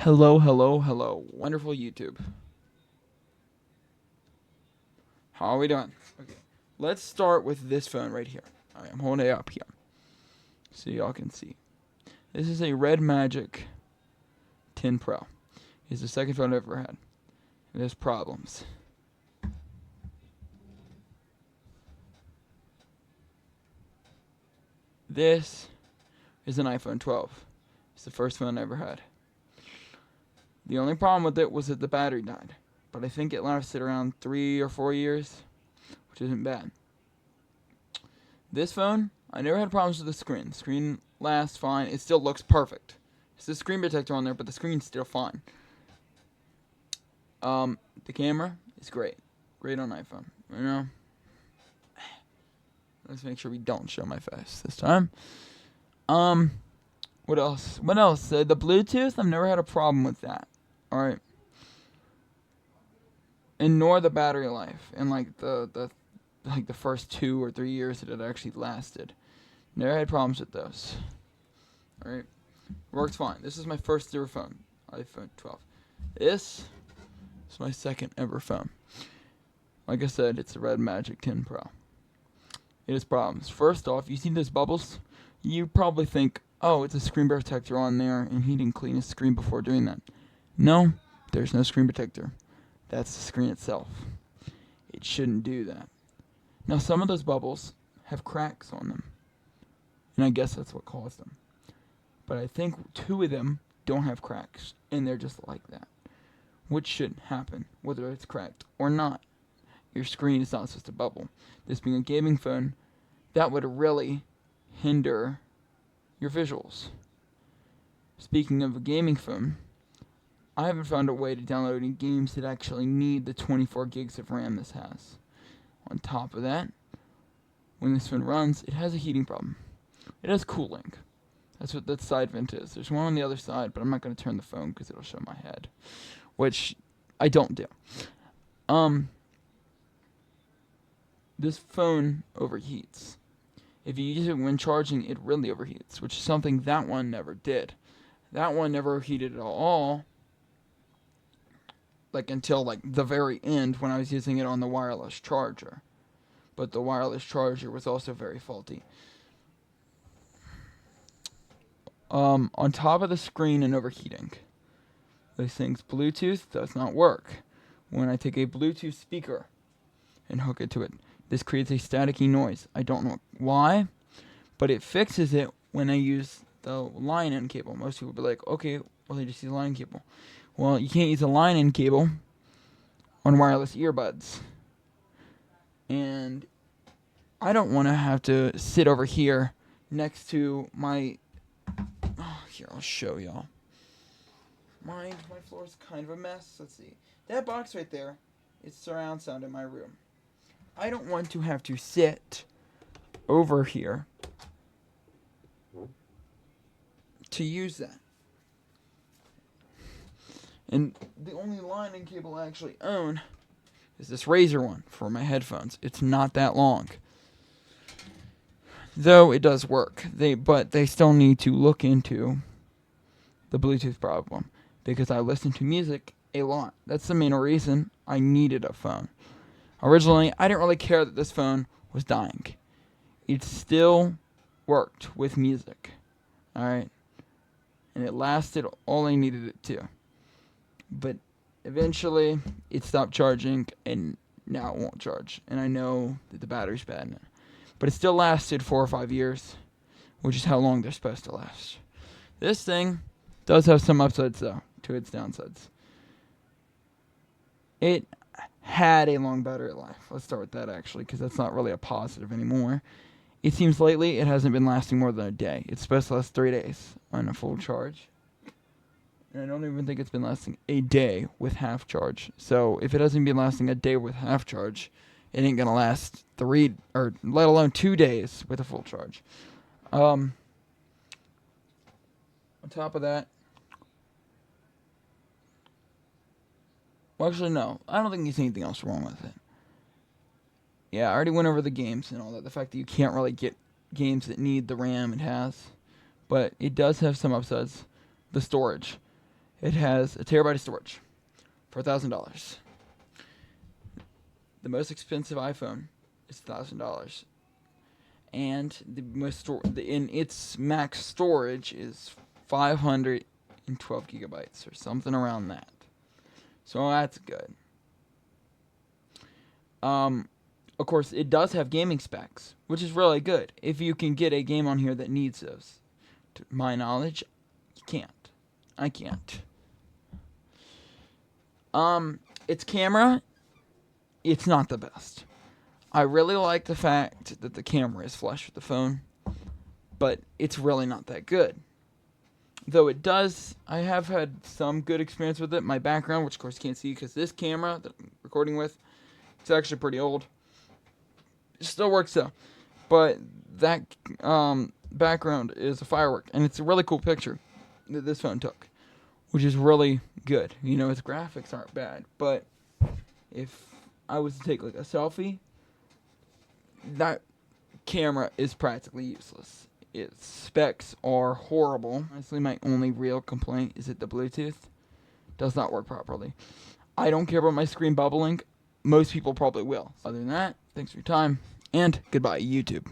Hello, hello, hello. Wonderful YouTube. How are we doing? Okay. Let's start with this phone right here. Alright, I'm holding it up here so y'all can see. This is a redmagic 10 Pro. It's the second phone I've ever had. It has problems. This is an iPhone 12. It's the first phone I ever had. The only problem with it was that the battery died. But I think it lasted around 3 or 4 years, which isn't bad. This phone, I never had problems with the screen. The screen lasts fine. It still looks perfect. It's the screen protector on there, but the screen's still fine. The camera is great. Great on iPhone. You know? Let's make sure we don't show my face this time. What else? The Bluetooth, I've never had a problem with that. Alright. And nor the battery life. And like the first 2 or 3 years that it actually lasted. Never had problems with those. Alright. Works fine. This is my first ever phone. iPhone 12. This is my second ever phone. Like I said, it's a redmagic 10 Pro. It has problems. First off, you see those bubbles? You probably think, oh, it's a screen protector on there and he didn't clean his screen before doing that. No, there's no screen protector. That's the screen itself. It shouldn't do that. Now, some of those bubbles have cracks on them. And I guess that's what caused them. But I think 2 of them don't have cracks. And they're just like that. Which shouldn't happen, whether it's cracked or not. Your screen is not supposed to bubble. This being a gaming phone, that would really hinder your visuals. Speaking of a gaming phone, I haven't found a way to download any games that actually need the 24 gigs of RAM this has. On top of that, when this phone runs, it has a heating problem. It has cooling. That's what that side vent is. There's one on the other side, but I'm not going to turn the phone because it'll show my head, which I don't do. This phone overheats. If you use it when charging, it really overheats, which is something that one never did. That one never overheated at all, until the very end when I was using it on the wireless charger. But the wireless charger was also very faulty. On top of the screen and overheating, those things, Bluetooth does not work. When I take a Bluetooth speaker and hook it to it, this creates a staticky noise. I don't know why, but it fixes it when I use the line-in cable. Most people will be like, okay, well, they just use a line cable. Well, you can't use a line-in cable on wireless earbuds. And I don't want to have to sit over here next to my... here, I'll show y'all. My floor's kind of a mess. Let's see. That box right there is surround sound in my room. I don't want to have to sit over here to use that. And the only line-in cable I actually own is this Razer one for my headphones. It's not that long. Though it does work. But they still need to look into the Bluetooth problem. Because I listen to music a lot. That's the main reason I needed a phone. Originally, I didn't really care that this phone was dying. It still worked with music. Alright? And it lasted all I needed it to. But eventually, it stopped charging, and now it won't charge. And I know that the battery's bad now. But it still lasted 4 or 5 years, which is how long they're supposed to last. This thing does have some upsides, though, to its downsides. It had a long battery life. Let's start with that, actually, because that's not really a positive anymore. It seems lately it hasn't been lasting more than a day. It's supposed to last 3 days on a full charge. And I don't even think it's been lasting a day with half charge. So if it hasn't been lasting a day with half charge, it ain't going to last 3, or let alone 2 days with a full charge. On top of that, well, actually, no. I don't think there's anything else wrong with it. Yeah, I already went over the games and all that. The fact that you can't really get games that need the RAM it has. But it does have some upsides. The storage. It has a terabyte of storage for $1,000. The most expensive iPhone is $1,000, and the most in its max storage is 512 gigabytes or something around that. So that's good. Of course, it does have gaming specs, which is really good. If you can get a game on here that needs those, to my knowledge, you can't. I can't. Its camera, it's not the best. I really like the fact that the camera is flush with the phone, but it's really not that good. Though it does, I have had some good experience with it. My background, which of course you can't see because this camera that I'm recording with, it's actually pretty old. It still works though. But that background is a firework, and it's a really cool picture that this phone took, which is really good. You know, its graphics aren't bad, but if I was to take like a selfie, that camera is practically useless. Its specs are horrible. Honestly, my only real complaint is that the Bluetooth does not work properly. I don't care about my screen bubbling. Most people probably will. Other than that, thanks for your time, and goodbye, YouTube.